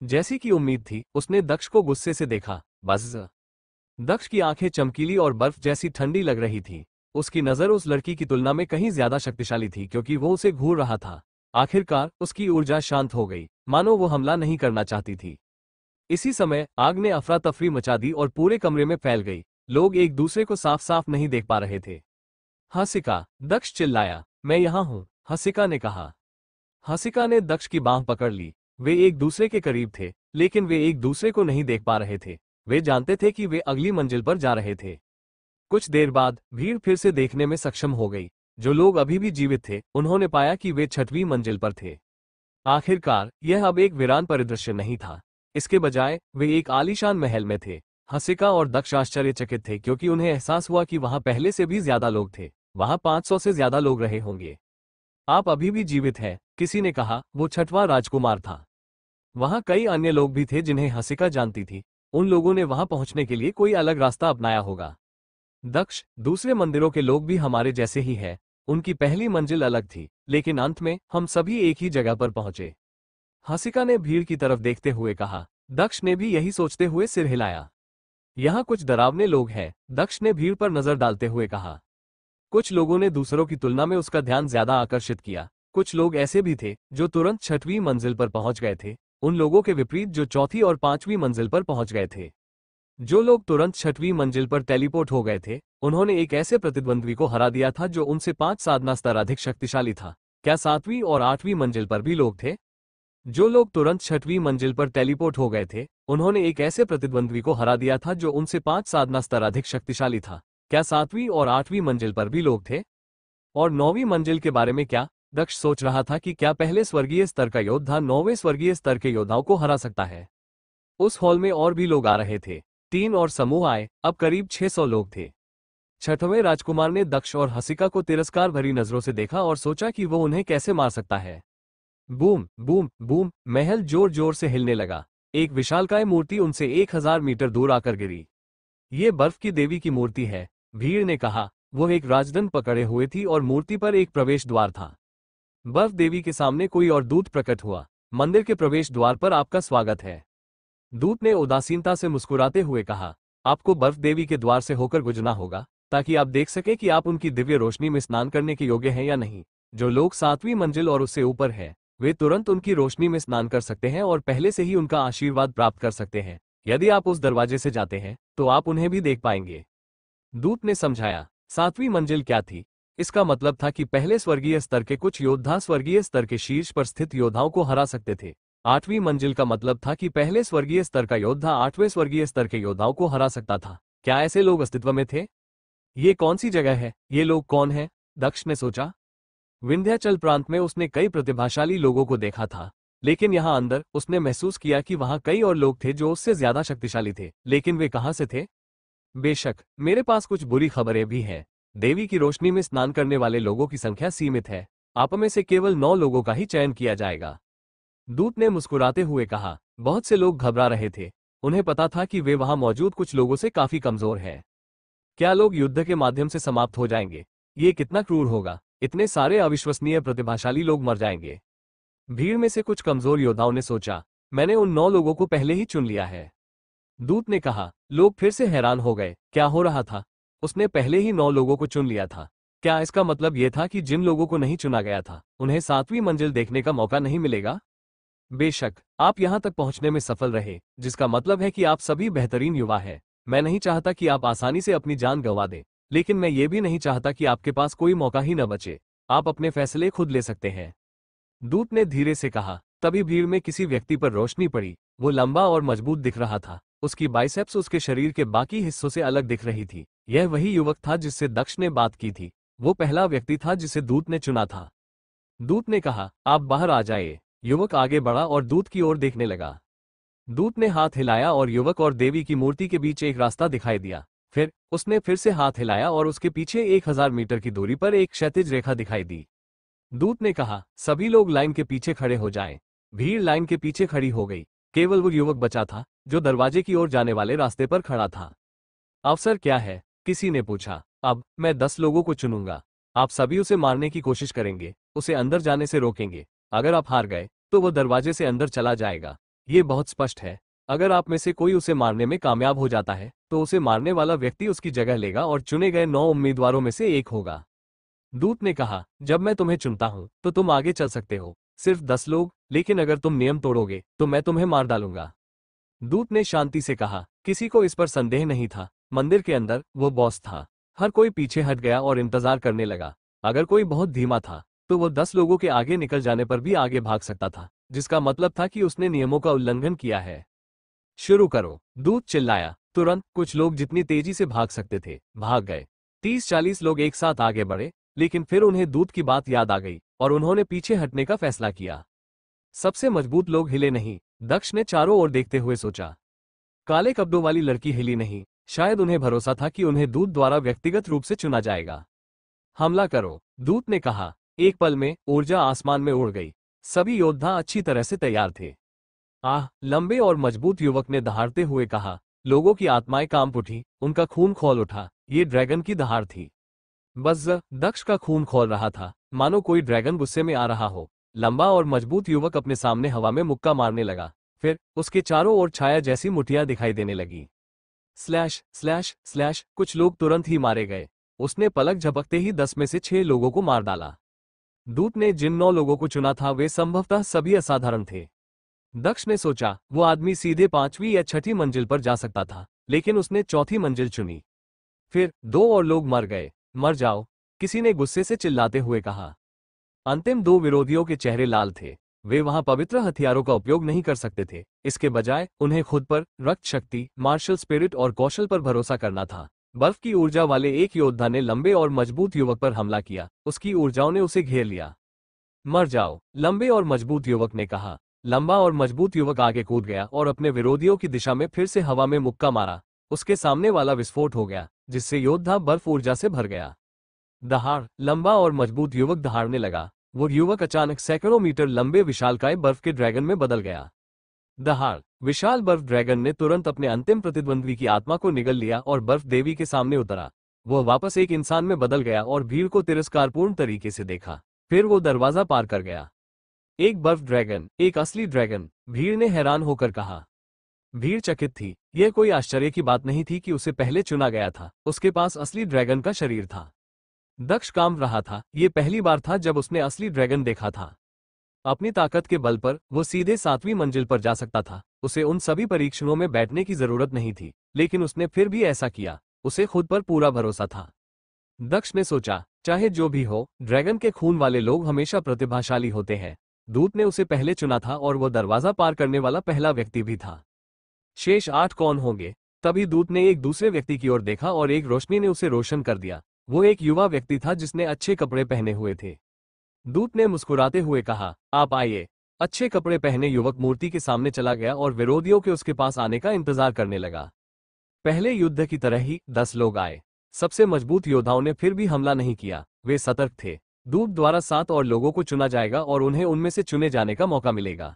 जैसी की उम्मीद थी, उसने दक्ष को गुस्से से देखा। बस दक्ष की आंखें चमकीली और बर्फ जैसी ठंडी लग रही थी। उसकी नजर उस लड़की की तुलना में कहीं ज्यादा शक्तिशाली थी, क्योंकि वो उसे घूर रहा था। आखिरकार उसकी ऊर्जा शांत हो गई, मानो वो हमला नहीं करना चाहती थी। इसी समय आग ने अफरा तफरी मचा दी और पूरे कमरे में फैल गई। लोग एक दूसरे को साफ साफ नहीं देख पा रहे थे। हसिका, दक्ष चिल्लाया। मैं यहाँ हूँ, हसिका ने कहा। हसिका ने दक्ष की बांह पकड़ ली। वे एक दूसरे के करीब थे, लेकिन वे एक दूसरे को नहीं देख पा रहे थे। वे जानते थे कि वे अगली मंजिल पर जा रहे थे। कुछ देर बाद भीड़ फिर से देखने में सक्षम हो गई। जो लोग अभी भी जीवित थे, उन्होंने पाया कि वे छठवीं मंजिल पर थे। आखिरकार यह अब एक वीरान परिदृश्य नहीं था। इसके बजाय वे एक आलीशान महल में थे। हसिका और दक्ष आश्चर्यचकित थे, क्योंकि उन्हें एहसास हुआ कि वहां पहले से भी ज्यादा लोग थे। वहां 500 से ज्यादा लोग रहे होंगे। आप अभी भी जीवित हैं, किसी ने कहा। वो छठवां राजकुमार था। वहां कई अन्य लोग भी थे जिन्हें हसिका जानती थी। उन लोगों ने वहां पहुंचने के लिए कोई अलग रास्ता अपनाया होगा। दक्ष, दूसरे मंदिरों के लोग भी हमारे जैसे ही हैं। उनकी पहली मंजिल अलग थी, लेकिन अंत में हम सभी एक ही जगह पर पहुंचे। हसिका ने भीड़ की तरफ देखते हुए कहा। दक्ष ने भी यही सोचते हुए सिर हिलाया। यहाँ कुछ डरावने लोग हैं, दक्ष ने भीड़ पर नजर डालते हुए कहा। कुछ लोगों ने दूसरों की तुलना में उसका ध्यान ज्यादा आकर्षित किया। कुछ लोग ऐसे भी थे जो तुरंत छठवीं मंजिल पर पहुंच गए थे, उन लोगों के विपरीत जो चौथी और पांचवी मंजिल पर पहुंच गए थे। जो लोग तुरंत छठवीं मंजिल पर टेलीपोर्ट हो गए थे, उन्होंने एक ऐसे प्रतिद्वंद्वी को हरा दिया था जो उनसे 5 साधना स्तर अधिक शक्तिशाली था। क्या सातवीं और आठवीं मंजिल पर भी लोग थे? जो लोग तुरंत छठवीं मंजिल पर टेलीपोर्ट हो गए थे, उन्होंने एक ऐसे प्रतिद्वंद्वी को हरा दिया था जो उनसे 5 साधना स्तर अधिक शक्तिशाली था। क्या सातवीं और आठवीं मंजिल पर भी लोग थे? और 9वीं मंजिल के बारे में क्या? दक्ष सोच रहा था कि क्या पहले स्वर्गीय स्तर का योद्धा 9वें स्वर्गीय स्तर के योद्धाओं को हरा सकता है। उस हॉल में और भी लोग आ रहे थे। 3 और समूह आए, अब करीब 600 लोग थे। छठवें राजकुमार ने दक्ष और हसिका को तिरस्कार भरी नजरों से देखा और सोचा कि वो उन्हें कैसे मार सकता है। बूम बूम बूम, महल जोर जोर से हिलने लगा। एक विशालकाय मूर्ति उनसे 1000 मीटर दूर आकर गिरी। ये बर्फ की देवी की मूर्ति है, भीड़ ने कहा। वो एक राजदंड पकड़े हुए थी और मूर्ति पर एक प्रवेश द्वार था। बर्फ देवी के सामने कोई और दूत प्रकट हुआ। मंदिर के प्रवेश द्वार पर आपका स्वागत है। दूत ने उदासीनता से मुस्कुराते हुए कहा, आपको बर्फ देवी के द्वार से होकर गुजरना होगा, ताकि आप देख सके कि आप उनकी दिव्य रोशनी में स्नान करने के योग्य हैं या नहीं। जो लोग 7वीं मंजिल और उससे ऊपर हैं, वे तुरंत उनकी रोशनी में स्नान कर सकते हैं और पहले से ही उनका आशीर्वाद प्राप्त कर सकते हैं। यदि आप उस दरवाजे से जाते हैं तो आप उन्हें भी देख पाएंगे। दूत ने समझाया। 7वीं मंजिल क्या थी? इसका मतलब था कि पहले स्वर्गीय स्तर के कुछ योद्धा स्वर्गीय स्तर के शीर्ष पर स्थित योद्धाओं को हरा सकते थे। 8वीं मंजिल का मतलब था कि पहले स्वर्गीय स्तर का योद्धा 8वें स्वर्गीय स्तर के योद्धाओं को हरा सकता था। क्या ऐसे लोग अस्तित्व में थे? ये कौन सी जगह है? ये लोग कौन हैं? दक्ष ने सोचा। विंध्याचल प्रांत में उसने कई प्रतिभाशाली लोगों को देखा था, लेकिन यहाँ अंदर उसने महसूस किया कि वहाँ कई और लोग थे जो उससे ज्यादा शक्तिशाली थे, लेकिन वे कहाँ से थे? बेशक, मेरे पास कुछ बुरी खबरें भी हैं। देवी की रोशनी में स्नान करने वाले लोगों की संख्या सीमित है। आप में से केवल 9 लोगों का ही चयन किया जाएगा। दूत ने मुस्कुराते हुए कहा। बहुत से लोग घबरा रहे थे। उन्हें पता था कि वे वहां मौजूद कुछ लोगों से काफी कमजोर हैं। क्या लोग युद्ध के माध्यम से समाप्त हो जाएंगे? ये कितना क्रूर होगा। इतने सारे अविश्वसनीय प्रतिभाशाली लोग मर जाएंगे। भीड़ में से कुछ कमजोर योद्धाओं ने सोचा, मैंने उन 9 लोगों को पहले ही चुन लिया है। दूत ने कहा। लोग फिर से हैरान हो गए। क्या हो रहा था? उसने पहले ही 9 लोगों को चुन लिया था। क्या इसका मतलब यह था कि जिन लोगों को नहीं चुना गया था, उन्हें 7वीं मंजिल देखने का मौका नहीं मिलेगा? बेशक, आप यहां तक पहुंचने में सफल रहे, जिसका मतलब है कि आप सभी बेहतरीन युवा हैं। मैं नहीं चाहता कि आप आसानी से अपनी जान गंवा दें, लेकिन मैं ये भी नहीं चाहता कि आपके पास कोई मौका ही न बचे। आप अपने फैसले खुद ले सकते हैं। दूत ने धीरे से कहा। तभी भीड़ में किसी व्यक्ति पर रोशनी पड़ी। वो लंबा और मजबूत दिख रहा था। उसकी बाइसेप्स उसके शरीर के बाकी हिस्सों से अलग दिख रही थी। यह वही युवक था जिससे दक्ष ने बात की थी। वो पहला व्यक्ति था जिसे दूत ने चुना था। दूत ने कहा, आप बाहर आ जाइए। युवक आगे बढ़ा और दूत की ओर देखने लगा। दूत ने हाथ हिलाया और युवक और देवी की मूर्ति के बीच एक रास्ता दिखाई दिया। फिर उसने फिर से हाथ हिलाया और उसके पीछे 1000 मीटर की दूरी पर एक क्षैतिज रेखा दिखाई दी। दूत ने कहा, सभी लोग लाइन के पीछे खड़े हो जाएं। भीड़ लाइन के पीछे खड़ी हो गई। केवल वो युवक बचा था जो दरवाजे की ओर जाने वाले रास्ते पर खड़ा था। अवसर क्या है? किसी ने पूछा। अब मैं 10 लोगों को चुनूंगा। आप सभी उसे मारने की कोशिश करेंगे, उसे अंदर जाने से रोकेंगे। अगर आप हार गए तो वो दरवाजे से अंदर चला जाएगा। ये बहुत स्पष्ट है। अगर आप में से कोई उसे मारने में कामयाब हो जाता है तो उसे मारने वाला व्यक्ति उसकी जगह लेगा और चुने गए 9 उम्मीदवारों में से एक होगा। दूत ने कहा, जब मैं तुम्हें चुनता हूं तो तुम आगे चल सकते हो। सिर्फ 10 लोग, लेकिन अगर तुम नियम तोड़ोगे तो मैं तुम्हें मार डालूंगा। दूत ने शांति से कहा। किसी को इस पर संदेह नहीं था। मंदिर के अंदर वो बॉस था। हर कोई पीछे हट गया और इंतजार करने लगा। अगर कोई बहुत धीमा था तो वो 10 लोगों के आगे निकल जाने पर भी आगे भाग सकता था, जिसका मतलब था कि उसने नियमों का उल्लंघन किया है। शुरू करो, दूत चिल्लाया। तुरंत कुछ लोग जितनी तेजी से भाग सकते थे भाग गए। 30-40 लोग एक साथ आगे बढ़े, लेकिन फिर उन्हें दूत की बात याद आ गई और उन्होंने पीछे हटने का फैसला किया। सबसे मजबूत लोग हिले नहीं। दक्ष ने चारों ओर देखते हुए सोचा। काले कपड़ों वाली लड़की हिली नहीं। शायद उन्हें भरोसा था कि उन्हें दूत द्वारा व्यक्तिगत रूप से चुना जाएगा। हमला करो, दूत ने कहा। एक पल में ऊर्जा आसमान में उड़ गई। सभी योद्धा अच्छी तरह से तैयार थे। लंबे और मजबूत युवक ने दहाड़ते हुए कहा। लोगों की आत्माएं कांप उठी, उनका खून खौल उठा। ये ड्रैगन की दहाड़ थी। बस दक्ष का खून खौल रहा था, मानो कोई ड्रैगन गुस्से में आ रहा हो। लंबा और मजबूत युवक अपने सामने हवा में मुक्का मारने लगा। फिर उसके चारों ओर छाया जैसी मुठियां दिखाई देने लगी। स्लैश स्लैश स्लैश, कुछ लोग तुरंत ही मारे गए। उसने पलक झपकते ही 10 में से 6 लोगों को मार डाला। दूत ने जिन 9 लोगों को चुना था वे संभवतः सभी असाधारण थे। दक्ष ने सोचा, वो आदमी सीधे 5वीं या 6ठी मंजिल पर जा सकता था, लेकिन उसने 4थी मंजिल चुनी। फिर 2 और लोग मर गए। मर जाओ, किसी ने गुस्से से चिल्लाते हुए कहा। अंतिम 2 विरोधियों के चेहरे लाल थे। वे वहां पवित्र हथियारों का उपयोग नहीं कर सकते थे। इसके बजाय उन्हें खुद पर, रक्त शक्ति, मार्शल स्पिरिट और कौशल पर भरोसा करना था। बर्फ की ऊर्जा वाले एक योद्धा ने लंबे और मजबूत युवक पर हमला किया। उसकी ऊर्जाओं ने उसे घेर लिया। मर जाओ, लंबे और मजबूत युवक ने कहा। लंबा और मजबूत युवक आगे कूद गया और अपने विरोधियों की दिशा में फिर से हवा में मुक्का मारा। उसके सामने वाला विस्फोट हो गया, जिससे योद्धा बर्फ ऊर्जा से भर गया। दहाड़, लंबा और मजबूत युवक दहाड़ने लगा। वो युवक अचानक सैकड़ों मीटर लंबे विशालकाय बर्फ के ड्रैगन में बदल गया। दहाड़, विशाल बर्फ ड्रैगन ने तुरंत अपने अंतिम प्रतिद्वंद्वी की आत्मा को निगल लिया और बर्फ देवी के सामने उतरा। वह वापस एक इंसान में बदल गया और भीड़ को तिरस्कारपूर्ण तरीके से देखा। फिर वो दरवाजा पार कर गया। एक बर्फ ड्रैगन, एक असली ड्रैगन, भीड़ ने हैरान होकर कहा। भीड़ चकित थी। यह कोई आश्चर्य की बात नहीं थी कि उसे पहले चुना गया था। उसके पास असली ड्रैगन का शरीर था। दक्ष काम रहा था। ये पहली बार था जब उसने असली ड्रैगन देखा था। अपनी ताकत के बल पर वो सीधे 7वीं मंजिल पर जा सकता था। उसे उन सभी परीक्षणों में बैठने की जरूरत नहीं थी, लेकिन उसने फिर भी ऐसा किया। उसे खुद पर पूरा भरोसा था। दक्ष ने सोचा, चाहे जो भी हो, ड्रैगन के खून वाले लोग हमेशा प्रतिभाशाली होते हैं। दूत ने उसे पहले चुना था और वो दरवाजा पार करने वाला पहला व्यक्ति भी था। शेष 8 कौन होंगे? तभी दूत ने एक दूसरे व्यक्ति की ओर देखा और एक रोशनी ने उसे रोशन कर दिया। वो एक युवा व्यक्ति था जिसने अच्छे कपड़े पहने हुए थे। दूत ने मुस्कुराते हुए कहा, आप आइए। अच्छे कपड़े पहने युवक मूर्ति के सामने चला गया और विरोधियों के उसके पास आने का इंतजार करने लगा। पहले युद्ध की तरह ही 10 लोग आए। सबसे मजबूत योद्धाओं ने फिर भी हमला नहीं किया। वे सतर्क थे। दूत द्वारा 7 और लोगों को चुना जाएगा और उन्हें उनमें से चुने जाने का मौका मिलेगा।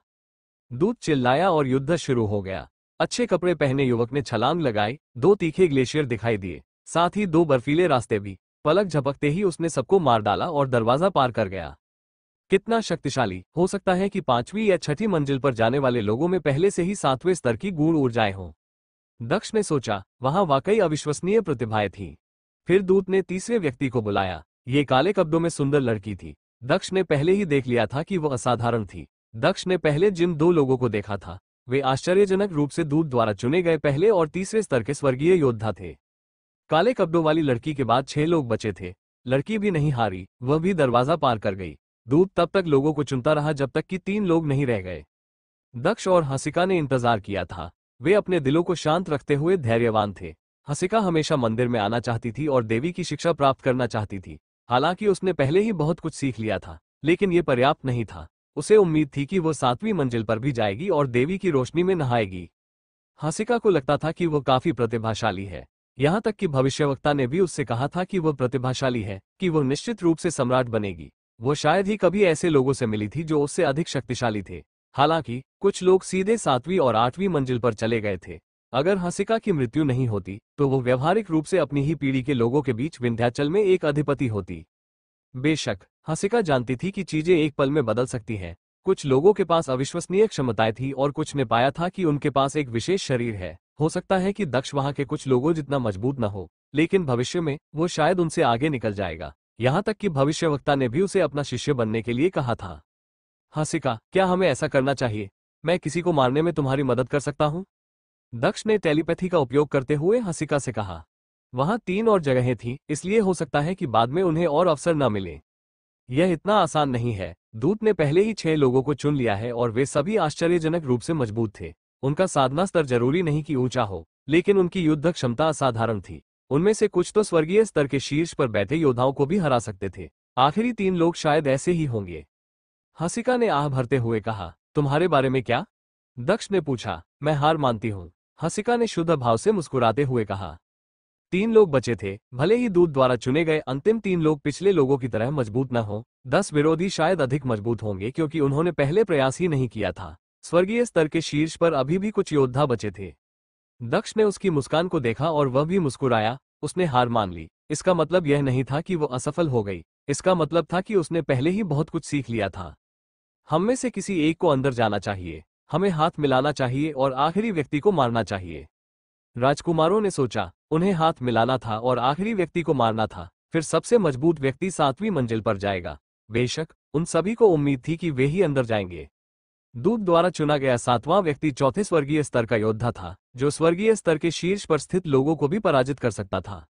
दूत चिल्लाया और युद्ध शुरू हो गया। अच्छे कपड़े पहने युवक ने छलांग लगाई। 2 तीखे ग्लेशियर दिखाई दिए, साथ ही 2 बर्फीले रास्ते भी। पलक झपकते ही उसने सबको मार डाला और दरवाजा पार कर गया। कितना शक्तिशाली! हो सकता है कि 5वीं या 6ठी मंजिल पर जाने वाले लोगों में पहले से ही 7वें स्तर की गूढ़ ऊर्जाएं हों। दक्ष ने सोचा, वहां वाकई अविश्वसनीय प्रतिभाएं थीं। फिर दूत ने तीसरे व्यक्ति को बुलाया। ये काले कपड़ों में सुंदर लड़की थी। दक्ष ने पहले ही देख लिया था कि वो असाधारण थी। दक्ष ने पहले जिन 2 लोगों को देखा था, वे आश्चर्यजनक रूप से दूत द्वारा चुने गए पहले और तीसरे स्तर के स्वर्गीय योद्धा थे। काले कपड़ों वाली लड़की के बाद 6 लोग बचे थे। लड़की भी नहीं हारी, वह भी दरवाजा पार कर गई। दूत तब तक लोगों को चुनता रहा जब तक कि 3 लोग नहीं रह गए। दक्ष और हसिका ने इंतजार किया था। वे अपने दिलों को शांत रखते हुए धैर्यवान थे। हसिका हमेशा मंदिर में आना चाहती थी और देवी की शिक्षा प्राप्त करना चाहती थी। हालांकि उसने पहले ही बहुत कुछ सीख लिया था, लेकिन ये पर्याप्त नहीं था। उसे उम्मीद थी कि वो 7वीं मंजिल पर भी जाएगी और देवी की रोशनी में नहाएगी। हसिका को लगता था कि वो काफी प्रतिभाशाली है। यहाँ तक कि भविष्यवक्ता ने भी उससे कहा था कि वह प्रतिभाशाली है, कि वो निश्चित रूप से सम्राट बनेगी। वो शायद ही कभी ऐसे लोगों से मिली थी जो उससे अधिक शक्तिशाली थे। हालांकि कुछ लोग सीधे 7वीं और 8वीं मंजिल पर चले गए थे। अगर हसिका की मृत्यु नहीं होती तो वो व्यवहारिक रूप से अपनी ही पीढ़ी के लोगों के बीच विंध्याचल में एक अधिपति होती। बेशक हसिका जानती थी कि चीजें एक पल में बदल सकती हैं। कुछ लोगों के पास अविश्वसनीय क्षमताएं थी और कुछ ने पाया था कि उनके पास एक विशेष शरीर है। हो सकता है कि दक्ष वहां के कुछ लोगों जितना मजबूत न हो, लेकिन भविष्य में वो शायद उनसे आगे निकल जाएगा। यहाँ तक कि भविष्यवक्ता ने भी उसे अपना शिष्य बनने के लिए कहा था। हसिका, क्या हमें ऐसा करना चाहिए? मैं किसी को मारने में तुम्हारी मदद कर सकता हूँ? दक्ष ने टेलीपैथी का उपयोग करते हुए हसिका से कहा। वहां 3 और जगहें थीं, इसलिए हो सकता है कि बाद में उन्हें और अवसर न मिले। यह इतना आसान नहीं है। दूत ने पहले ही 6 लोगों को चुन लिया है और वे सभी आश्चर्यजनक रूप से मजबूत थे। उनका साधना स्तर जरूरी नहीं कि ऊंचा हो, लेकिन उनकी युद्ध क्षमता असाधारण थी। उनमें से कुछ तो स्वर्गीय स्तर के शीर्ष पर बैठे योद्धाओं को भी हरा सकते थे। आखिरी 3 लोग शायद ऐसे ही होंगे। हसिका ने आह भरते हुए कहा, तुम्हारे बारे में क्या? दक्ष ने पूछा। मैं हार मानती हूँ, हसिका ने शुद्ध भाव से मुस्कुराते हुए कहा। 3 लोग बचे थे। भले ही दूत द्वारा चुने गए अंतिम 3 लोग पिछले लोगों की तरह मजबूत न हो, 10 विरोधी शायद अधिक मजबूत होंगे क्योंकि उन्होंने पहले प्रयास ही नहीं किया था। स्वर्गीय स्तर के शीर्ष पर अभी भी कुछ योद्धा बचे थे। दक्ष ने उसकी मुस्कान को देखा और वह भी मुस्कुराया। उसने हार मान ली। इसका मतलब यह नहीं था कि वो असफल हो गई। इसका मतलब था कि उसने पहले ही बहुत कुछ सीख लिया था। हम में से किसी एक को अंदर जाना चाहिए। हमें हाथ मिलाना चाहिए और आखिरी व्यक्ति को मारना चाहिए। राजकुमारों ने सोचा, उन्हें हाथ मिलाना था और आखिरी व्यक्ति को मारना था। फिर सबसे मजबूत व्यक्ति 7वीं मंजिल पर जाएगा। बेशक उन सभी को उम्मीद थी कि वे ही अंदर जाएंगे। दूत द्वारा चुना गया 7वां व्यक्ति चौथे स्वर्गीय स्तर का योद्धा था, जो स्वर्गीय स्तर के शीर्ष पर स्थित लोगों को भी पराजित कर सकता था।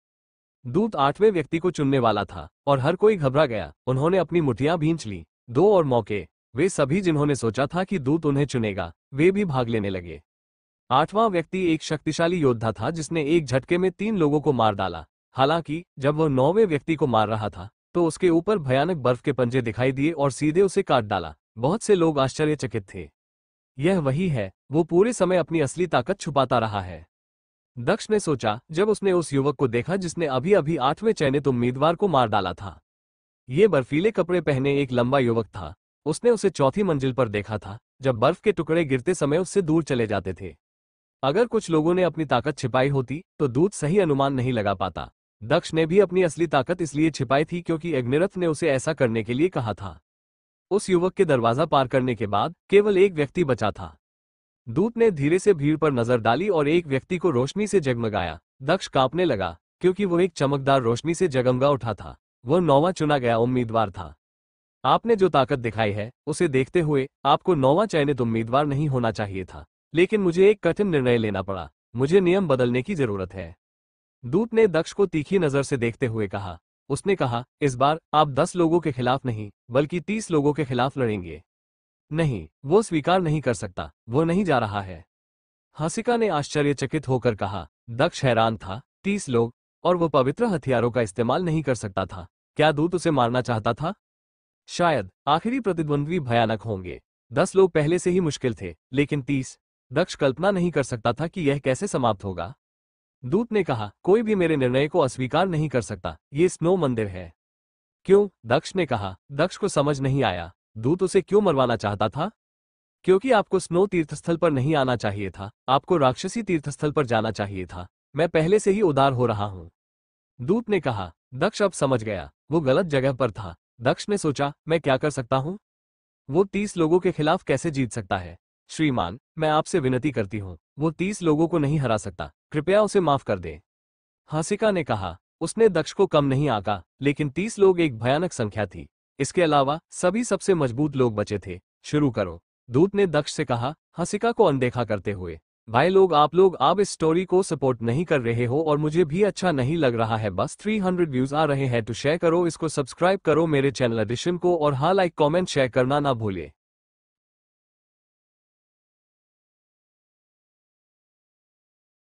दूत 8वें व्यक्ति को चुनने वाला था और हर कोई घबरा गया। उन्होंने अपनी मुठियां भींच ली। 2 और मौके। वे सभी जिन्होंने सोचा था कि दूत उन्हें चुनेगा, वे भी भाग लेने लगे। 8वां व्यक्ति एक शक्तिशाली योद्धा था जिसने एक झटके में 3 लोगों को मार डाला। हालांकि जब वह 9वें व्यक्ति को मार रहा था तो उसके ऊपर भयानक बर्फ के पंजे दिखाई दिए और सीधे उसे काट डाला। बहुत से लोग आश्चर्यचकित थे। यह वही है, वो पूरे समय अपनी असली ताकत छुपाता रहा है। दक्ष ने सोचा जब उसने उस युवक को देखा जिसने अभी अभी 8वें चयनित उम्मीदवार को मार डाला था। ये बर्फीले कपड़े पहने एक लंबा युवक था। उसने उसे चौथी मंजिल पर देखा था, जब बर्फ के टुकड़े गिरते समय उससे दूर चले जाते थे। अगर कुछ लोगों ने अपनी ताकत छिपाई होती तो दूत सही अनुमान नहीं लगा पाता। दक्ष ने भी अपनी असली ताकत इसलिए छिपाई थी क्योंकि अग्निरथ ने उसे ऐसा करने के लिए कहा था। उस युवक के दरवाजा पार करने के बाद केवल एक व्यक्ति बचा था। दूत ने धीरे से भीड़ पर नजर डाली और एक व्यक्ति को रोशनी से जगमगाया। दक्ष कांपने लगा क्योंकि वो एक चमकदार रोशनी से जगमगा उठा था। वह 9वां चुना गया उम्मीदवार था। आपने जो ताकत दिखाई है उसे देखते हुए आपको 9वां चयनित उम्मीदवार नहीं होना चाहिए था, लेकिन मुझे एक कठिन निर्णय लेना पड़ा। मुझे नियम बदलने की जरूरत है। दूत ने दक्ष को तीखी नजर से देखते हुए कहा। उसने कहा, इस बार आप 10 लोगों के खिलाफ नहीं बल्कि 30 लोगों के खिलाफ लड़ेंगे। नहीं, वो स्वीकार नहीं कर सकता, वो नहीं जा रहा है। हसिका ने आश्चर्यचकित होकर कहा। दक्ष हैरान था, 30 लोग, और वो पवित्र हथियारों का इस्तेमाल नहीं कर सकता था। क्या दूत उसे मारना चाहता था? शायद। आखिरी प्रतिद्वंद्वी भयानक होंगे। 10 लोग पहले से ही मुश्किल थे, लेकिन 30। दक्ष कल्पना नहीं कर सकता था कि यह कैसे समाप्त होगा। दूत ने कहा, कोई भी मेरे निर्णय को अस्वीकार नहीं कर सकता। ये स्नो मंदिर है। क्यों? दक्ष ने कहा। दक्ष को समझ नहीं आया। दूत उसे क्यों मरवाना चाहता था? क्योंकि आपको स्नो तीर्थस्थल पर नहीं आना चाहिए था, आपको राक्षसी तीर्थस्थल पर जाना चाहिए था। मैं पहले से ही उदार हो रहा हूं। दूत ने कहा। दक्ष अब समझ गया, वो गलत जगह पर था। दक्ष ने सोचा, मैं क्या कर सकता हूं? वो 30 लोगों के खिलाफ कैसे जीत सकता है? श्रीमान, मैं आपसे विनती करती हूं, वो 30 लोगों को नहीं हरा सकता। कृपया उसे माफ कर दें। हसिका ने कहा। उसने दक्ष को कम नहीं आंका, लेकिन 30 लोग एक भयानक संख्या थी। इसके अलावा सभी सबसे मजबूत लोग बचे थे। शुरू करो, दूत ने दक्ष से कहा, हसिका को अनदेखा करते हुए। भाई लोग, आप लोग अब इस स्टोरी को सपोर्ट नहीं कर रहे हो और मुझे भी अच्छा नहीं लग रहा है। बस 300 व्यूज आ रहे हैं तो शेयर करो, इसको सब्सक्राइब करो मेरे चैनल एडिशन को, और हाँ, लाइक कमेंट शेयर करना ना भूले।